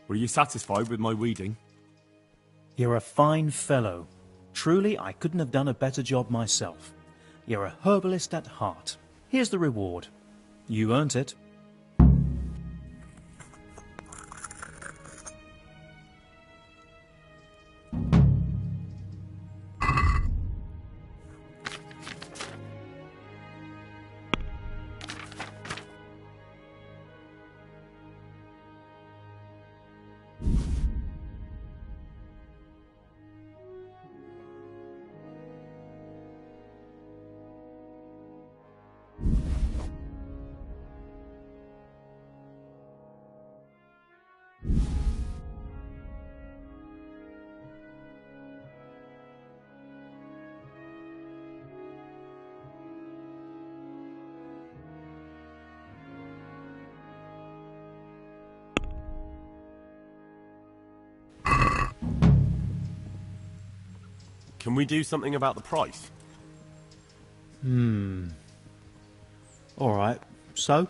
Were you satisfied with my weeding? You're a fine fellow. Truly, I couldn't have done a better job myself. You're a herbalist at heart. Here's the reward. You earned it. Can we do something about the price? All right, so?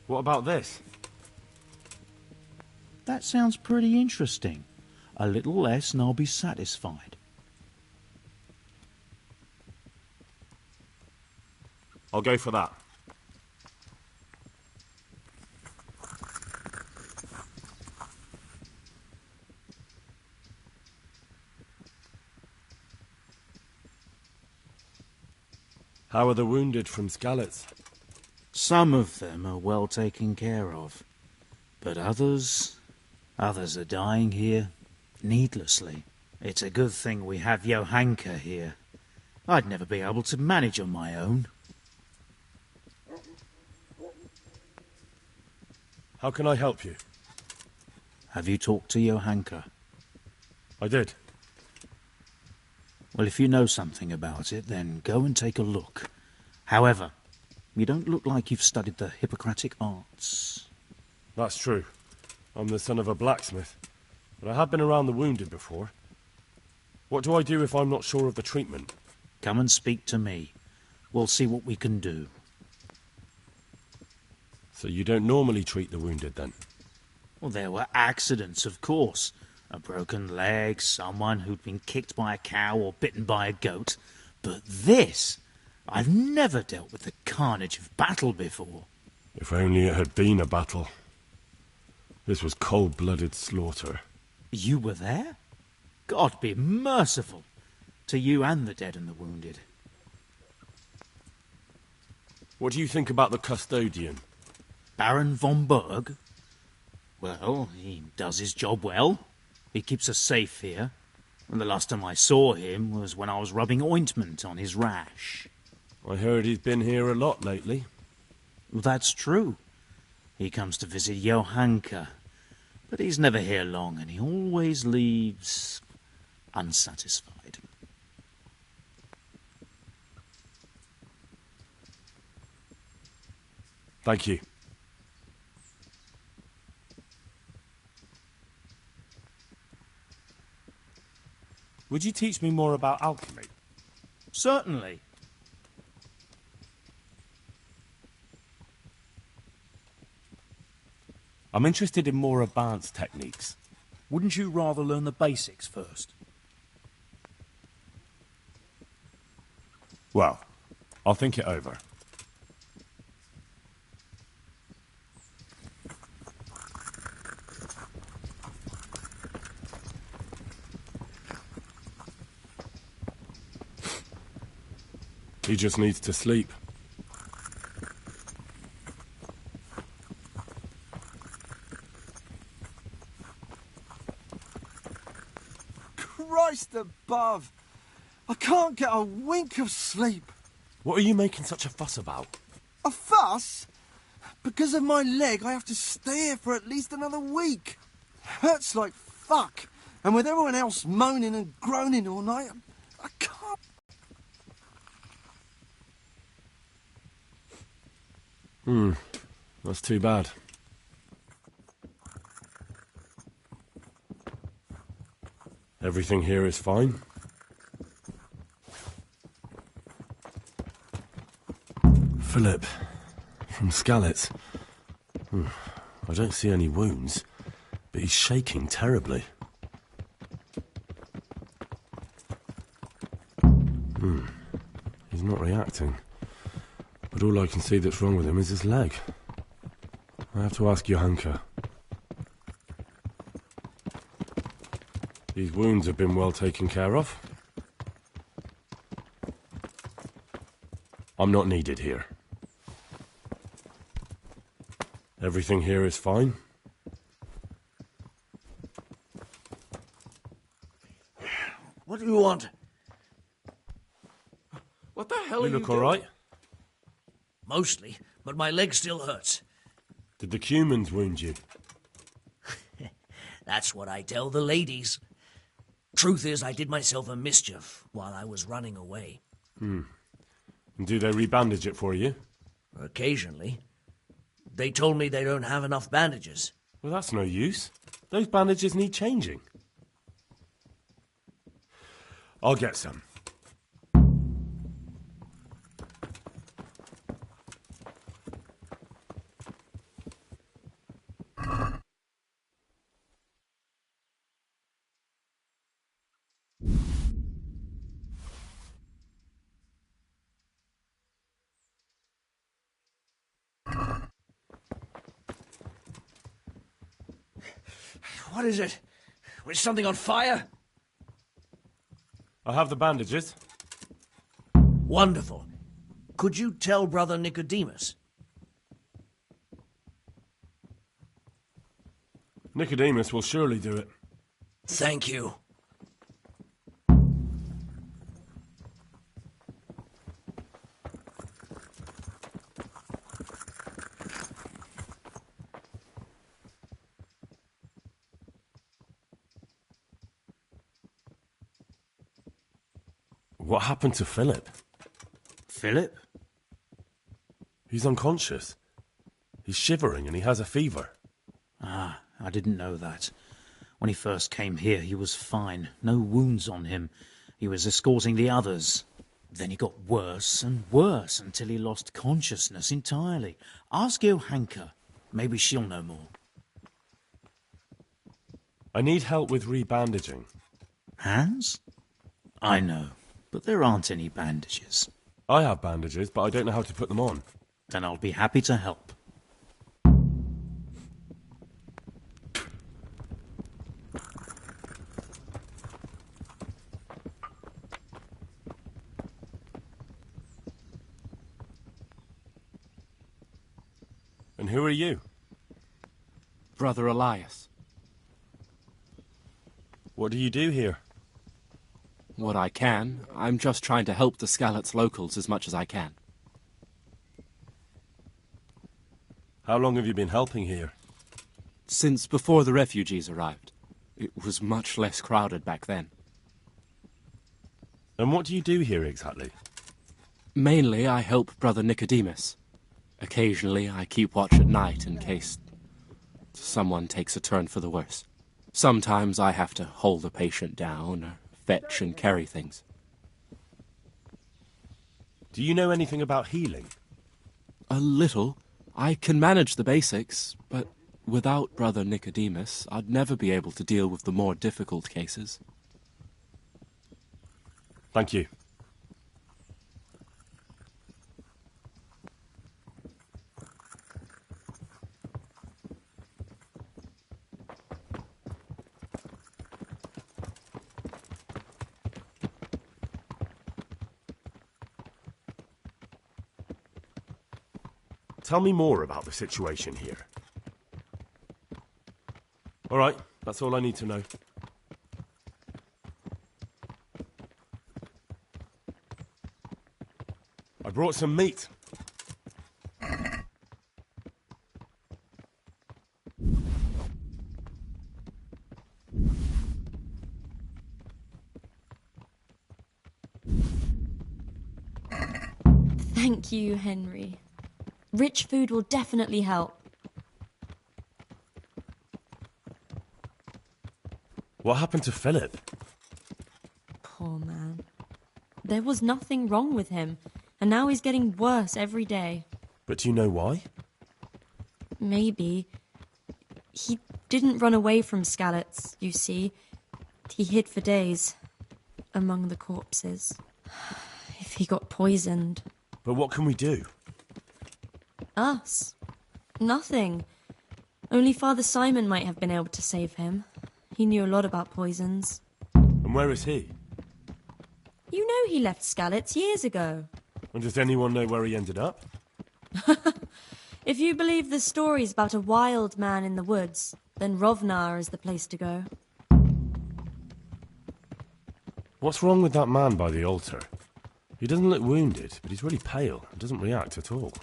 What about this? That sounds pretty interesting. A little less and I'll be satisfied. I'll go for that. How are the wounded from Skalitz? Some of them are well taken care of, but others are dying here needlessly. It's a good thing we have Johanka here. I'd never be able to manage on my own. How can I help you? Have you talked to Johanka? I did. Well, if you know something about it, then go and take a look. However, you don't look like you've studied the Hippocratic arts. That's true. I'm the son of a blacksmith, but I have been around the wounded before. What do I do if I'm not sure of the treatment? Come and speak to me. We'll see what we can do. So you don't normally treat the wounded, then? Well, there were accidents, of course. A broken leg, someone who'd been kicked by a cow or bitten by a goat. But this... I've never dealt with the carnage of battle before. If only it had been a battle. This was cold-blooded slaughter. You were there? God be merciful to you and the dead and the wounded. What do you think about the custodian? Baron von Berg? Well, he does his job well. He keeps us safe here. And the last time I saw him was when I was rubbing ointment on his rash. I heard he's been here a lot lately. Well, that's true. He comes to visit Johanka. But he's never here long, and he always leaves unsatisfied. Thank you. Would you teach me more about alchemy? Certainly. I'm interested in more advanced techniques. Wouldn't you rather learn the basics first? Well, I'll think it over. He just needs to sleep. Christ above! I can't get a wink of sleep. What are you making such a fuss about? A fuss? Because of my leg, I have to stay here for at least another week. Hurts like fuck. And with everyone else moaning and groaning all night, I can't. That's too bad. Everything here is fine? Philip, from Skalitz. I don't see any wounds, but he's shaking terribly. He's not reacting. But all I can see that's wrong with him is his leg. I have to ask Johanka. These wounds have been well taken care of. I'm not needed here. Everything here is fine. What do you want? What the hell You are you look all right. Mostly, but my leg still hurts. Did the Cumans wound you? That's what I tell the ladies. Truth is, I did myself a mischief while I was running away. And do they rebandage it for you? Occasionally. They told me they don't have enough bandages. Well, that's no use. Those bandages need changing. I'll get some. What is it? Was something on fire? I have the bandages. Wonderful. Could you tell Brother Nicodemus? Nicodemus will surely do it. Thank you. What happened to Philip? Philip? He's unconscious. He's shivering and he has a fever. Ah, I didn't know that. When he first came here, he was fine. No wounds on him. He was escorting the others. Then he got worse and worse until he lost consciousness entirely. Ask Johanka. Maybe she'll know more. I need help with rebandaging. Hands? I know, but there aren't any bandages. I have bandages, but I don't know how to put them on. Then I'll be happy to help. And who are you? Brother Elias. What do you do here? What I can. I'm just trying to help the Skalitz locals as much as I can. How long have you been helping here? Since before the refugees arrived. It was much less crowded back then. And what do you do here exactly? Mainly, I help Brother Nicodemus. Occasionally, I keep watch at night in case someone takes a turn for the worse. Sometimes I have to hold a patient down or fetch and carry things. Do you know anything about healing? A little. I can manage the basics, but without Brother Nicodemus, I'd never be able to deal with the more difficult cases. Thank you. Tell me more about the situation here. All right, that's all I need to know. I brought some meat. Thank you, Henry. Rich food will definitely help. What happened to Philip? Poor man. There was nothing wrong with him, and now he's getting worse every day. But do you know why? Maybe. He didn't run away from Skalitz, you see. He hid for days, among the corpses. If he got poisoned. But what can we do? Us? Nothing. Only Father Simon might have been able to save him. He knew a lot about poisons. And where is he? You know he left Skalitz years ago. And does anyone know where he ended up? If you believe the stories about a wild man in the woods, then Rovnar is the place to go. What's wrong with that man by the altar? He doesn't look wounded, but he's really pale and doesn't react at all.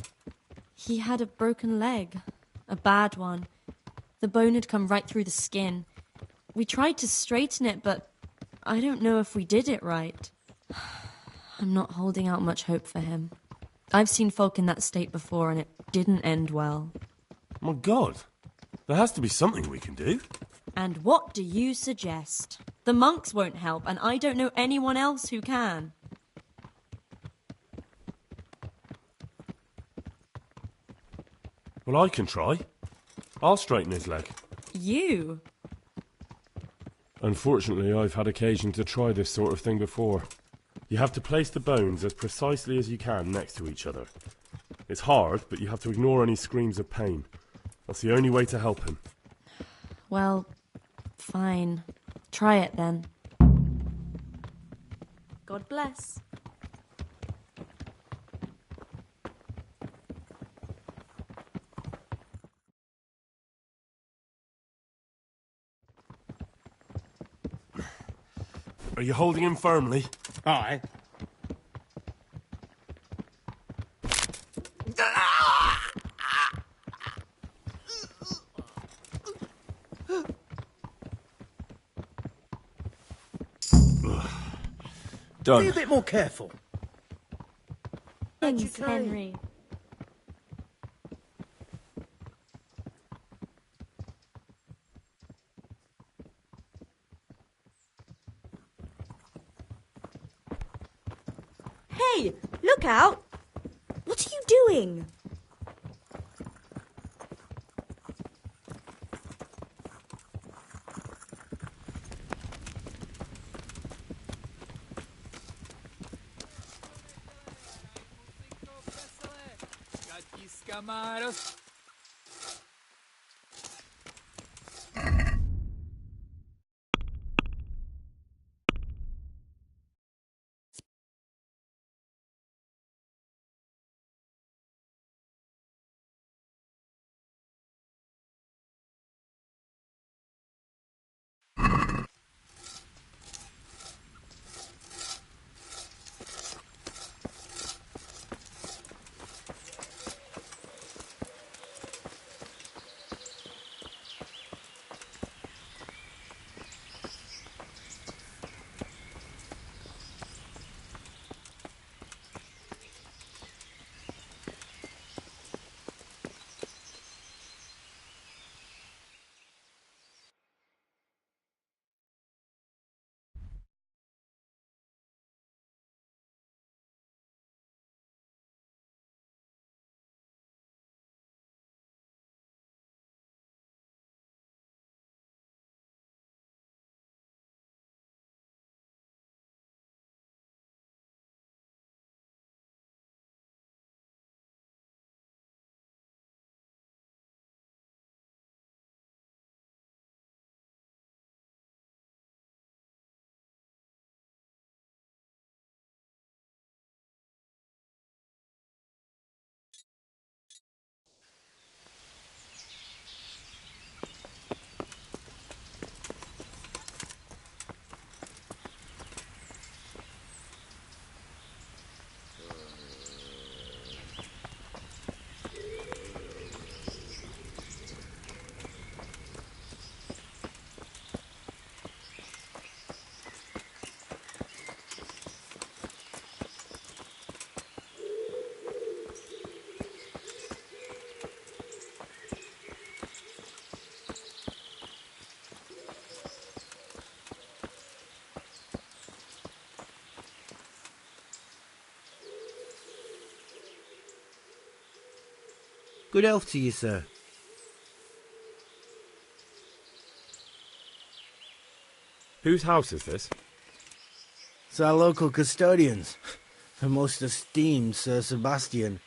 He had a broken leg. A bad one. The bone had come right through the skin. We tried to straighten it, but I don't know if we did it right. I'm not holding out much hope for him. I've seen folk in that state before, and it didn't end well. My God, there has to be something we can do. And what do you suggest? The monks won't help, and I don't know anyone else who can. Well, I can try. I'll straighten his leg. You? Unfortunately, I've had occasion to try this sort of thing before. You have to place the bones as precisely as you can next to each other. It's hard, but you have to ignore any screams of pain. That's the only way to help him. Well, fine. Try it then. God bless. Are you holding him firmly? Aye. Done. Be a bit more careful. Thanks, Henry. Hey, look out! What are you doing? Good health to you, sir. Whose house is this? It's our local custodians. The most esteemed Sir Sebastian,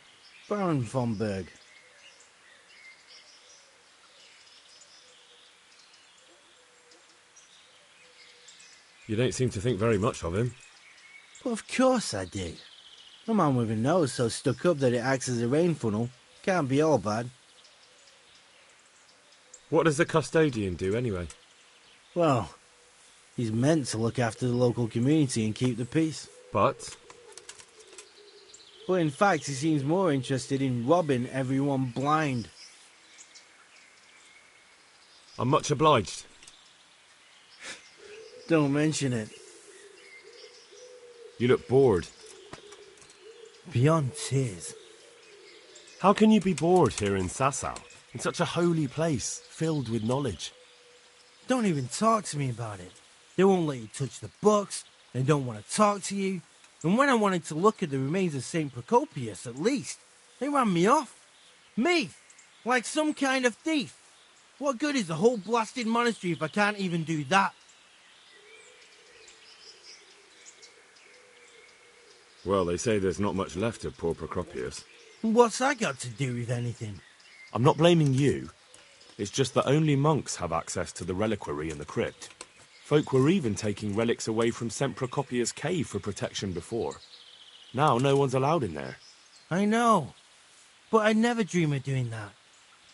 Baron von Berg. You don't seem to think very much of him. Well, of course I do. A man with a nose so stuck up that it acts as a rain funnel can't be all bad. What does the custodian do, anyway? Well, he's meant to look after the local community and keep the peace. But But in fact, he seems more interested in robbing everyone blind. I'm much obliged. Don't mention it. You look bored. Beyond tears. How can you be bored here in Sasau, in such a holy place, filled with knowledge? Don't even talk to me about it. They won't let you touch the books. They don't want to talk to you. And when I wanted to look at the remains of St. Procopius, at least, they ran me off. Me! Like some kind of thief. What good is the whole blasted monastery if I can't even do that? Well, they say there's not much left of poor Procopius. What's that got to do with anything? I'm not blaming you. It's just that only monks have access to the reliquary in the crypt. Folk were even taking relics away from St. Procopius' cave for protection before. Now no one's allowed in there. I know. But I'd never dream of doing that.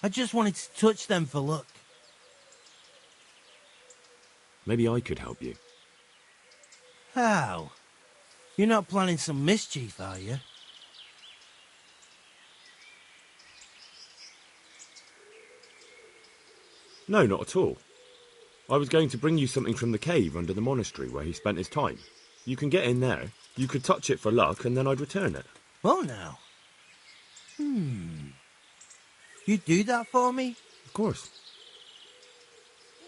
I just wanted to touch them for luck. Maybe I could help you. How? You're not planning some mischief, are you? No, not at all. I was going to bring you something from the cave under the monastery where he spent his time. You can get in there, you could touch it for luck, and then I'd return it. Oh, now. You'd do that for me? Of course.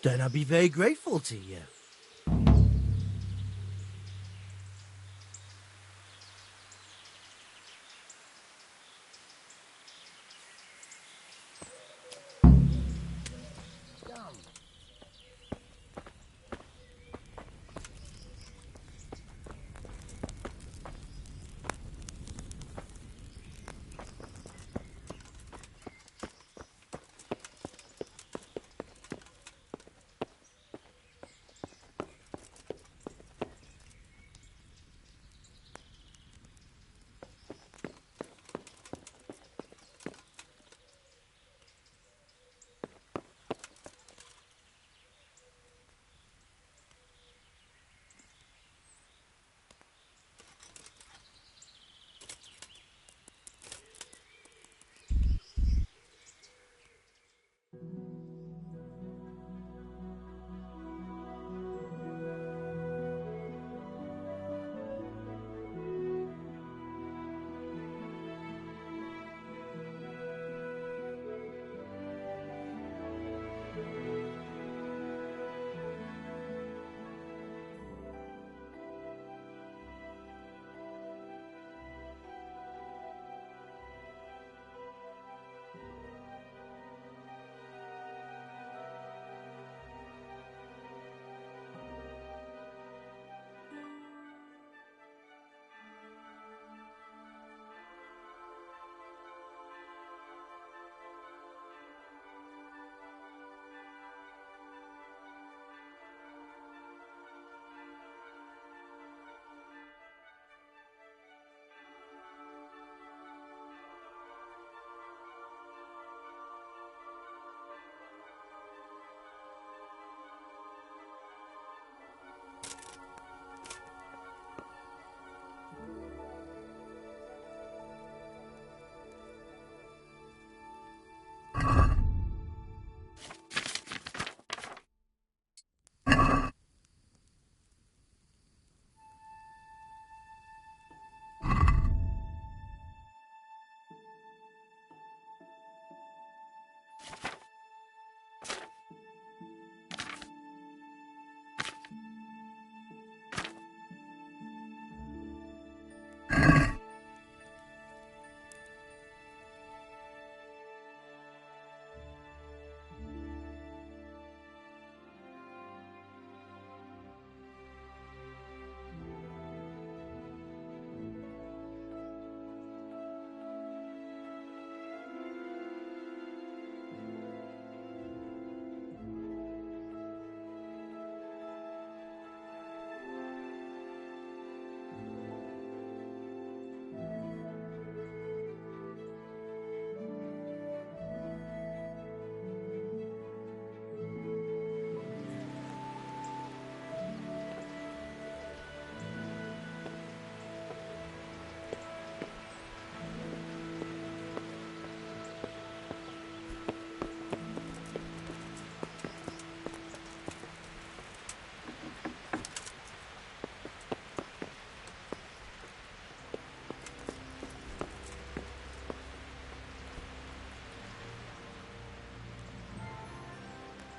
Then I'd be very grateful to you.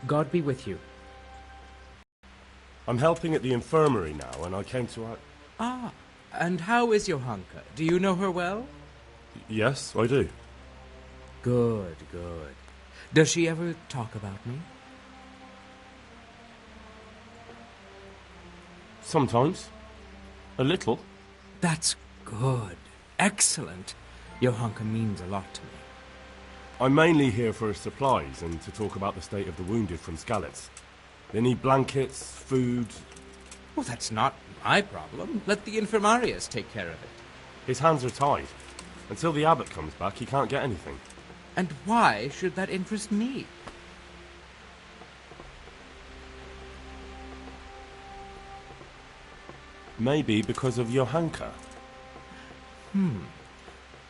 God be with you. I'm helping at the infirmary now, and I came to... Ah, and how is Johanka? Do you know her well? Yes, I do. Good, good. Does she ever talk about me? Sometimes. A little. That's good. Excellent. Johanka means a lot to me. I'm mainly here for supplies and to talk about the state of the wounded from Skalitz. They need blankets, food... Well, that's not my problem. Let the infirmarius take care of it. His hands are tied. Until the abbot comes back, he can't get anything. And why should that interest me? Maybe because of Johanka.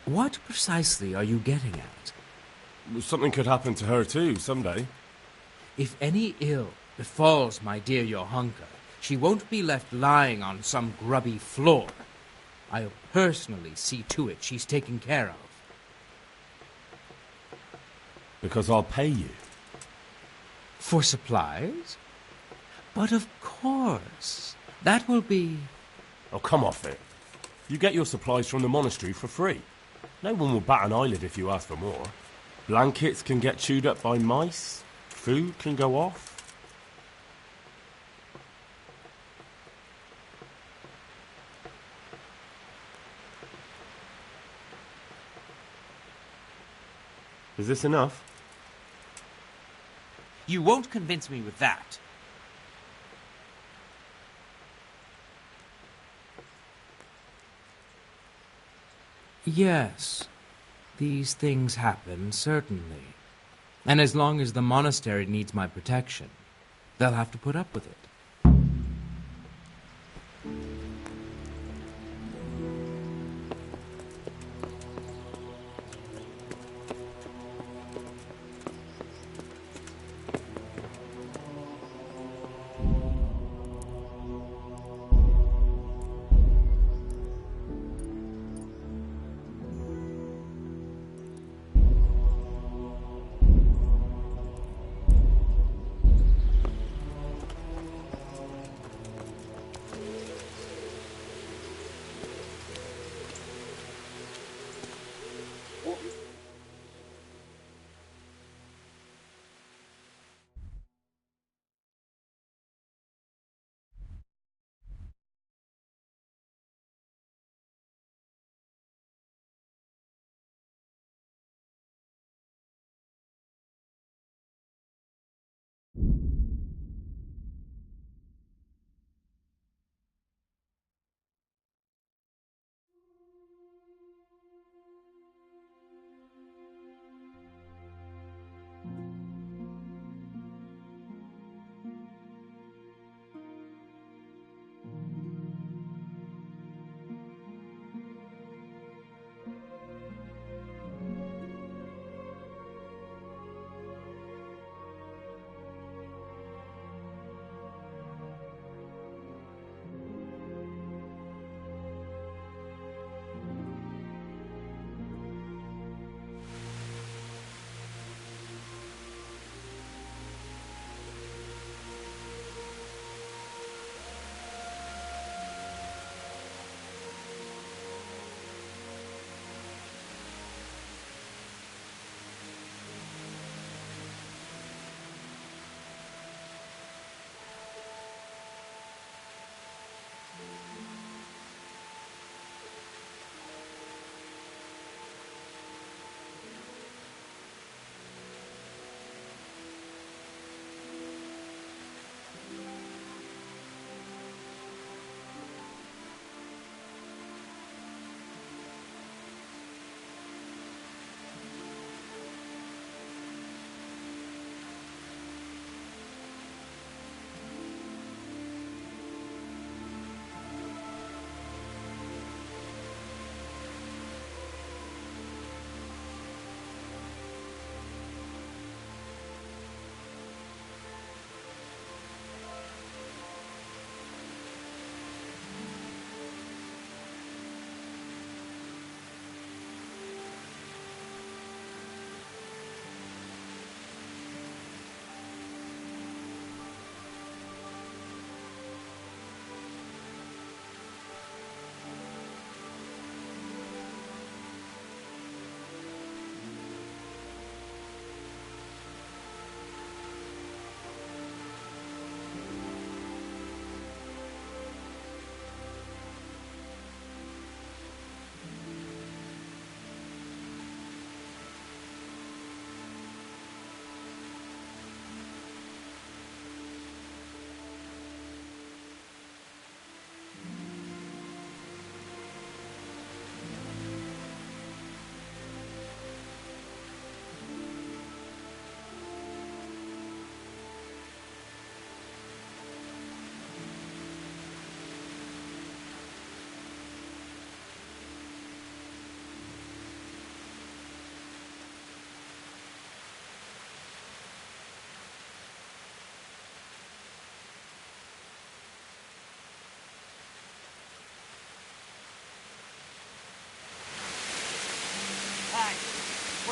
What precisely are you getting at? Something could happen to her too, someday. If any ill befalls my dear Johanka, she won't be left lying on some grubby floor. I'll personally see to it she's taken care of. Because I'll pay you. For supplies? But of course. That will be... Oh, come off it. You get your supplies from the monastery for free. No one will bat an eyelid if you ask for more. Blankets can get chewed up by mice. Food can go off. Is this enough? You won't convince me with that. Yes, these things happen, certainly. And as long as the monastery needs my protection, they'll have to put up with it.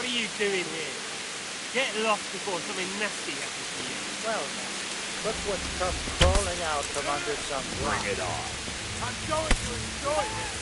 are you doing here? Get lost before something nasty happens to you. Well, now, look what's come crawling out from under some rock. Bring it on. I'm going to enjoy this.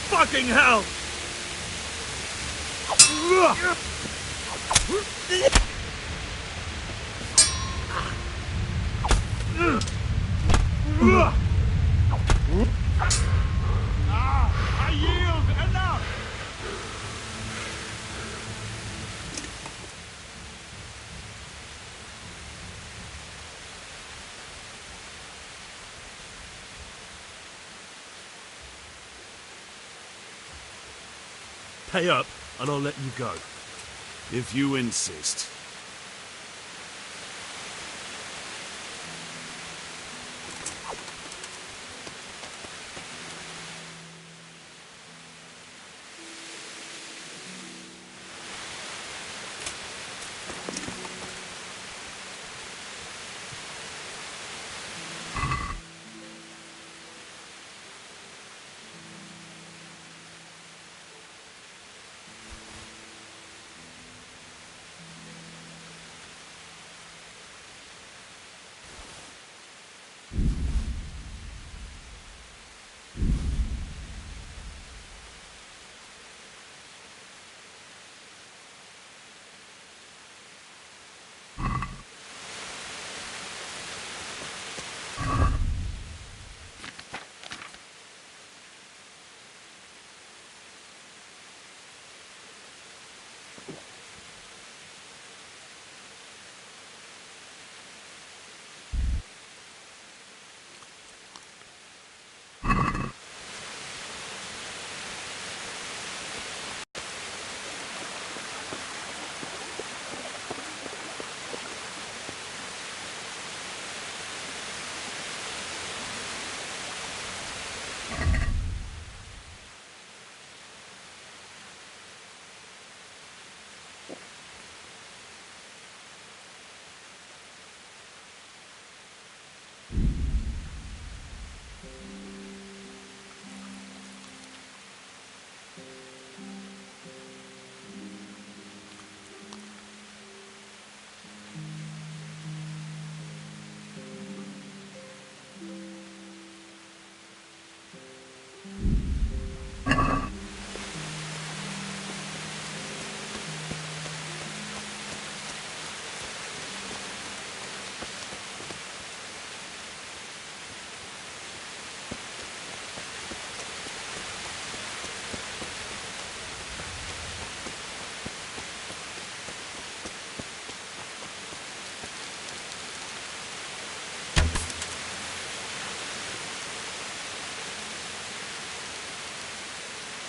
Fucking hell! I yield! Enough! Pay up, and I'll let you go. If you insist.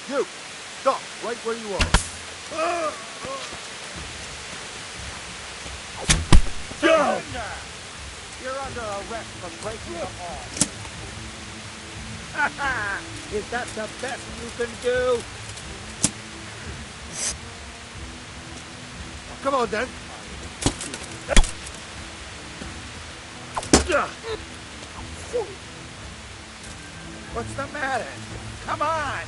You! Stop! Right where you are. Surrender! You're under arrest for breaking the law. Is that the best you can do? Come on, then. What's the matter? Come on!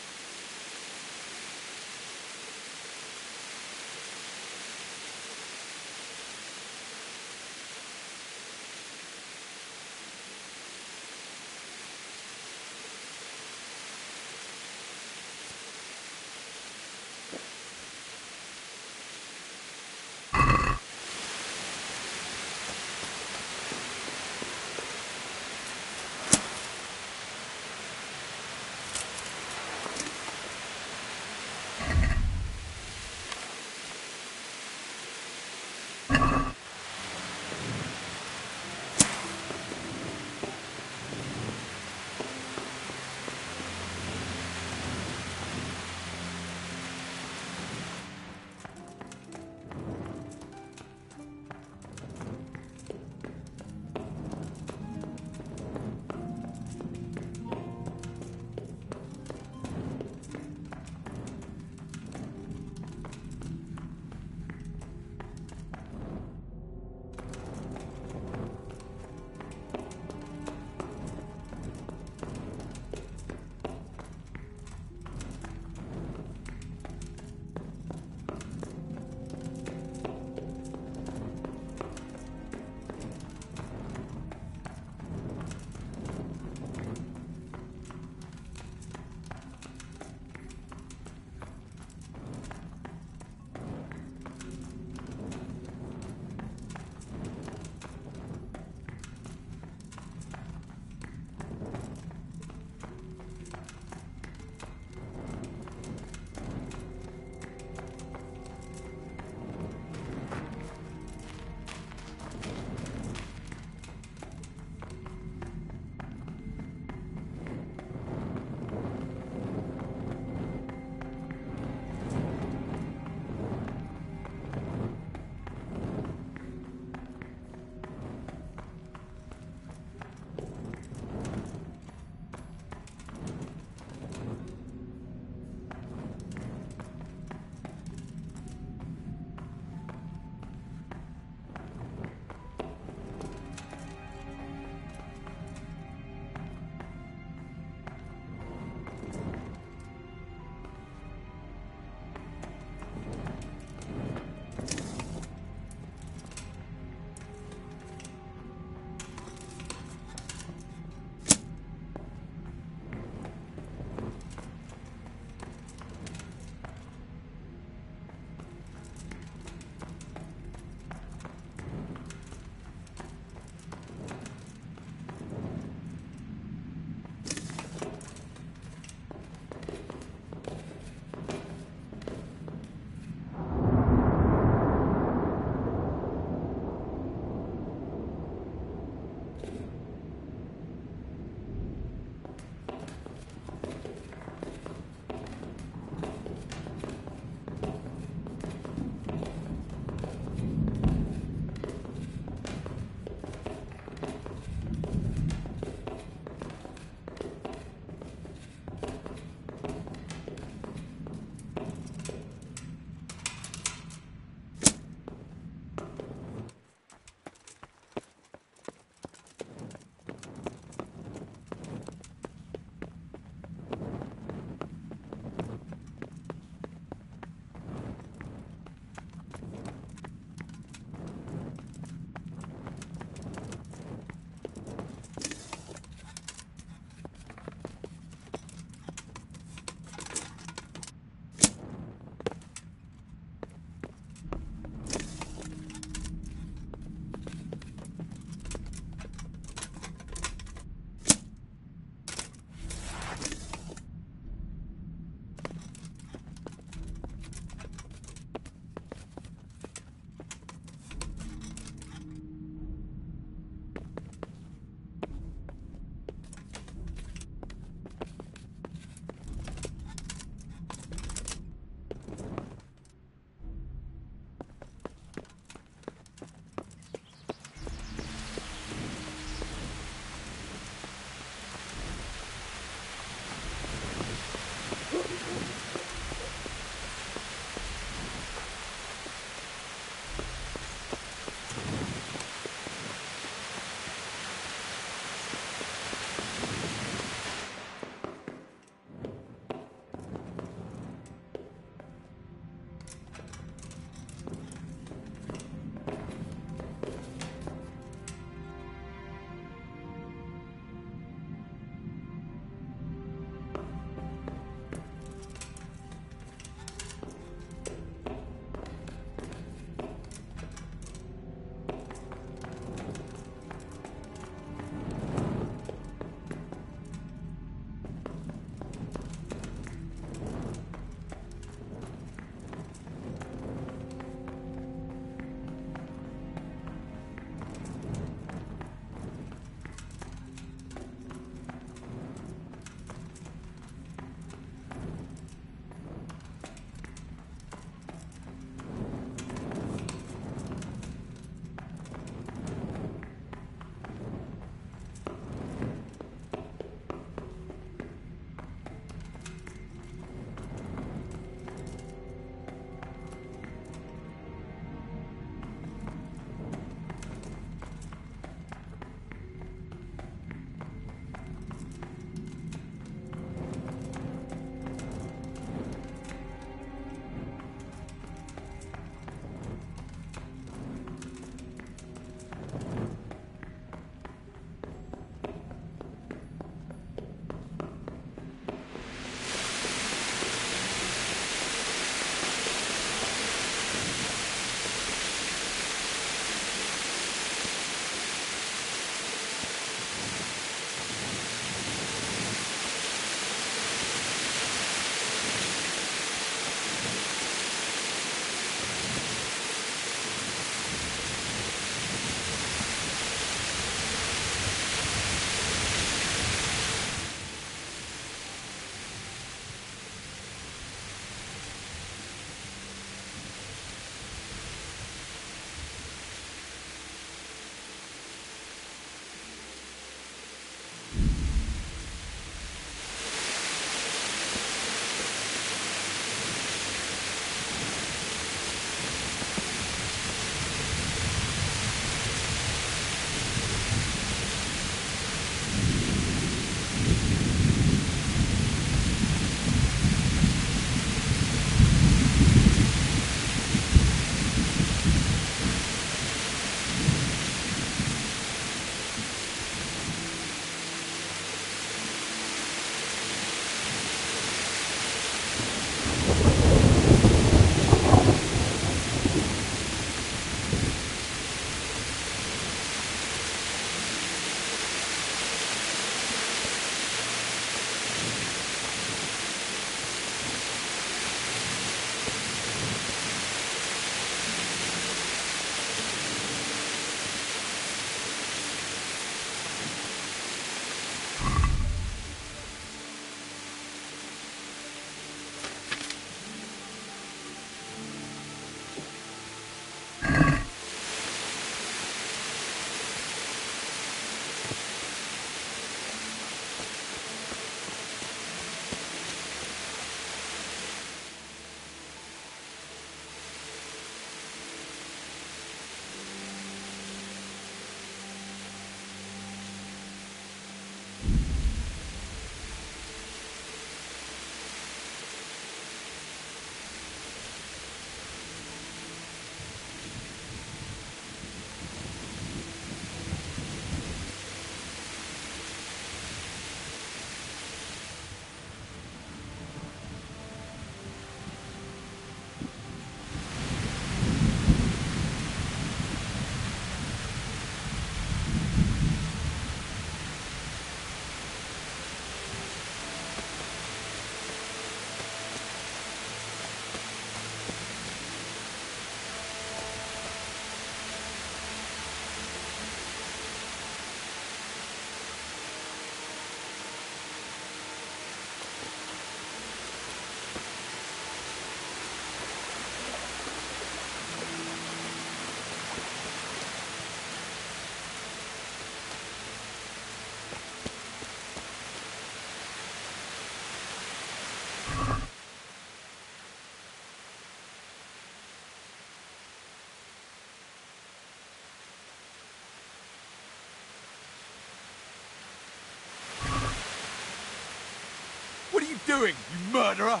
doing, you murderer?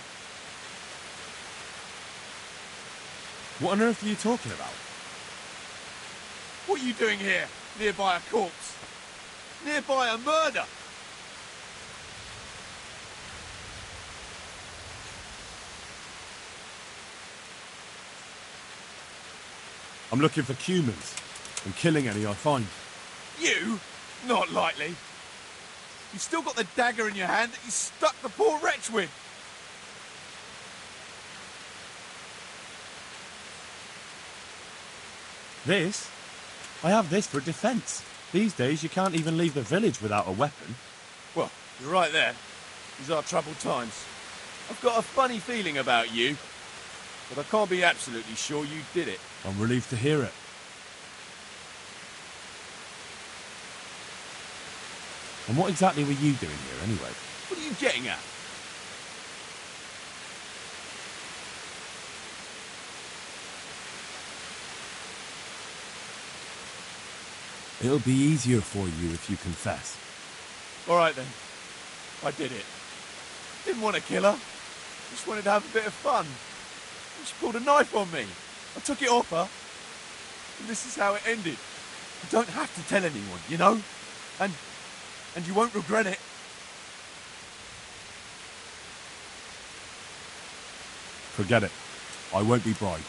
What on earth are you talking about? What are you doing here, nearby a corpse? Nearby a murder? I'm looking for humans and killing any I find. You? Not likely. You've still got the dagger in your hand that you stuck the poor wretch with. This? I have this for defence. These days you can't even leave the village without a weapon. Well, you're right there. These are troubled times. I've got a funny feeling about you, but I can't be absolutely sure you did it. I'm relieved to hear it. And what exactly were you doing here anyway? What are you getting at? It'll be easier for you if you confess. All right then. I did it. Didn't want to kill her. Just wanted to have a bit of fun. And she pulled a knife on me. I took it off her. And this is how it ended. You don't have to tell anyone, you know? And you won't regret it. Forget it. I won't be bribed.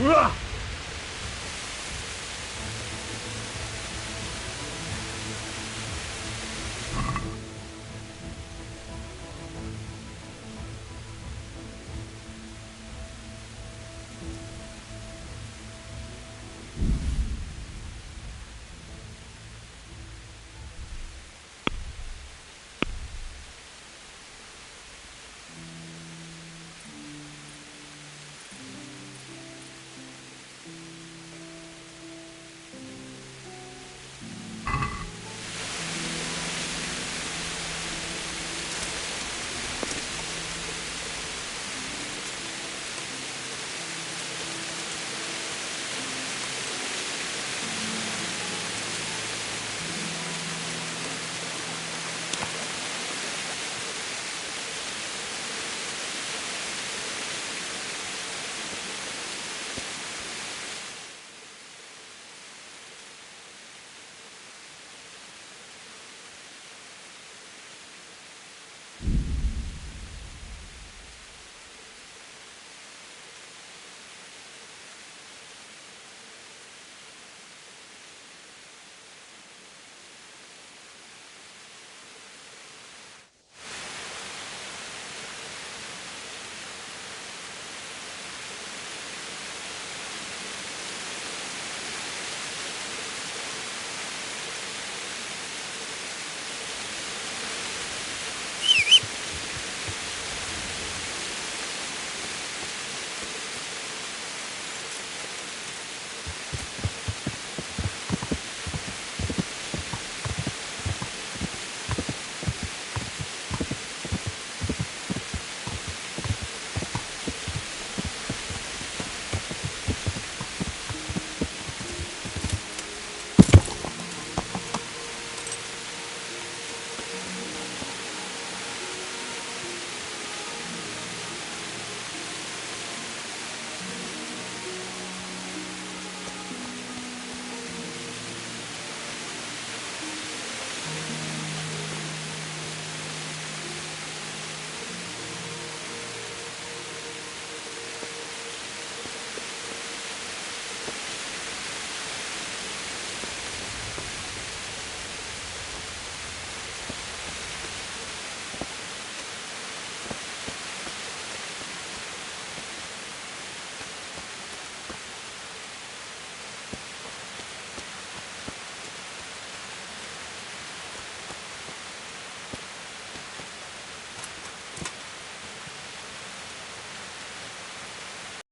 Ugh!